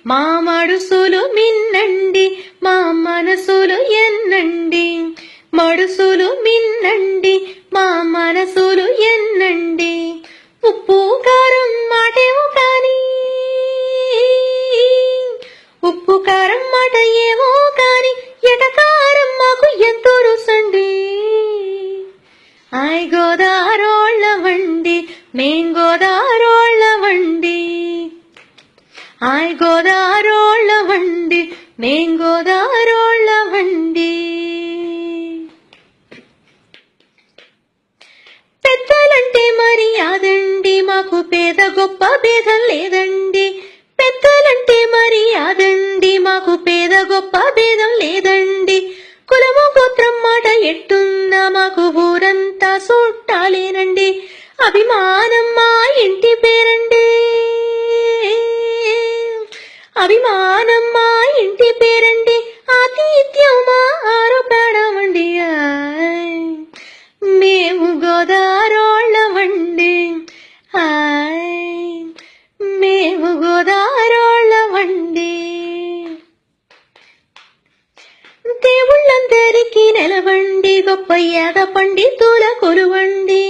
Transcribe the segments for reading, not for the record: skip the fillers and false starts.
మా మడుసులు మిన్నండి మా మనసులు ఎన్నండి మడుసులు మిన్నండి మా మనసులు ఎన్నండి ఉప్పు కారం మాటేమో కాని ఉప్పు కారం మాట ఏమో కాని ఎటకారం మాకు ఎంతో రుసండి ఆయ్ గోదారోళ్ళవండి మేం గోదారోళ్ళవండి ఆయ్ గోదారోళ్ళవండి మేం గోదారోళ్ళవండి పెద్దలంటే మర్యాదండి మాకు పేద గొప్ప భేదం లేదండి పెద్దలంటే మర్యాదండి మాకు పేద గొప్ప భేదం లేదండి కులము గోత్రం మాట ఎట్టున్నా మాకు ఊరంతా చుట్టాలేనండి అభిమానం మా ఇంటి పేరండి అభిమానం మా ఇంటి పేరండి ఆతిథ్యం మా ఆరోపణమండి మేము గోదారోళ్ళమండి మేము గోదారోళ్ళమండి దేవుళ్ళందరికీ నెలవండి గొప్ప యాద పండితుల కొలువండి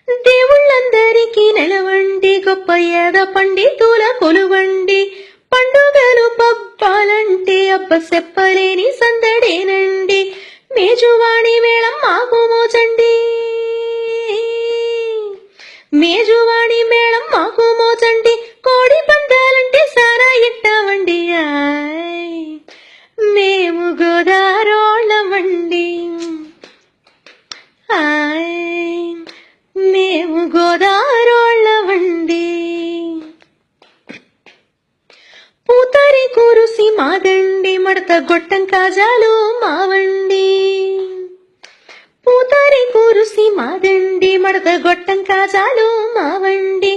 దేవుళ్ళందరికీ నెలవండి గొప్ప యాద పండితుల కొలువండి పండుగలు పబ్బాలంటే అబ్బ చెప్పలేని సందడేనండి మేజువాణి మేళం మాకు మోచండి మేజువాణి మేళం మాకు మోచండి కోడి పందాలంటే సారా ఇట్టామండి మేము గోదారోళ్ళమండి మేము గోదారోళ్ళమండి పూతరి కురుసి మాదండి మడత గొట్టం కాజాలు మావండి పూతరి కురుసి మాదండి మడత గొట్టం కాజాలు మావండి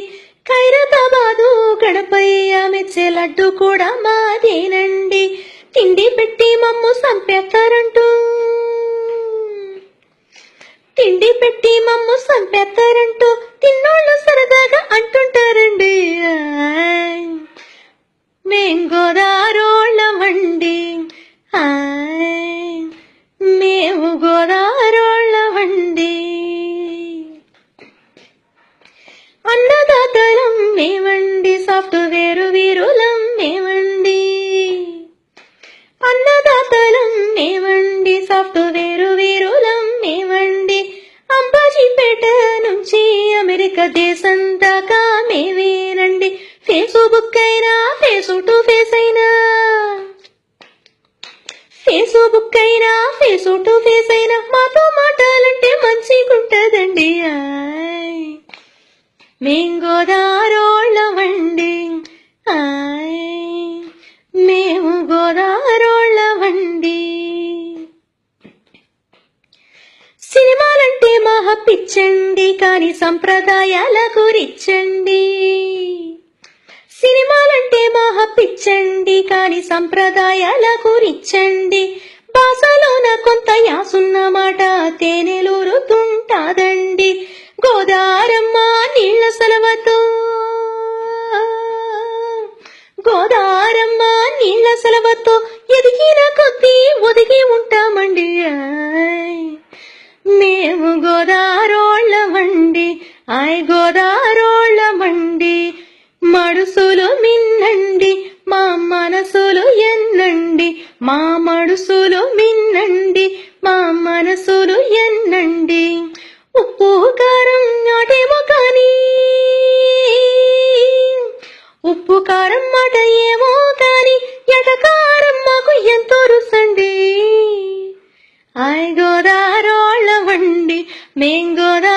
ఖైరతాబాదు గణపయ్య మెచ్చే లడ్డు కూడా మాదేనండి తిండి పెట్టి మమ్ము సంపేస్తారంటూ తిండి పెట్టి మమ్ము సంపేస్తారంటూ తిన్నోళ్ళు సరదాగా అంటుంటారండి మేం గోదారోళ్ళమండి మేము గోదారోళ్ళమండి అన్నదాతలం మేమండి సాఫ్ట్వేర్ వీరులం మేమండి అన్నదాతలం మేమండి సాఫ్ట్వేర్ వీరులం మేమండి అంబాజీపేట నుంచి అమెరికా దేశం దాకా మేమేనండి ఫేస్బుక్ అయినా ఫేస్ టు ఫేస్ అయినా ఫేస్బుక్ అయినా ఫేస్ టు ఫేస్ అయినా మాతో మాటాలంటే మంచిగుంటదండి మేం గోదారోళ్ళమండి మేము గోదారోళ్ళమండి సినిమాలంటే మహా పిచ్చండి కాని సంప్రదాయాలకు రిచ్చండి సినిమాలంటే మహా పిచ్చండి కాని సంప్రదాయాలకు రిచ్చండి భాషలోన కొంత యాసున్న మాట తేనెలూరుతుంటాదండి గోదారమ్మ నీళ్ల సలవతో గోదారమ్మ నీళ్ల సలవతో ఎదిగిన కొద్దీ ఒదిగి ఉంటామండి మేము గోదారోళ్ళమండి గోదారోళ్ళమండి మడుసులు మిన్నండి మా మనసులు ఎన్నండి మా మడుసులు మిన్నండి మా మనసులు ఎన్నండి ఉప్పు కారం నాటేమో కాని ఉప్పు కారం మాట ఏమో కాని ఎటకారం మాకు ఎంతో రుసండి ఆయ్ గోదారోళ్ళమండి మేం గోదా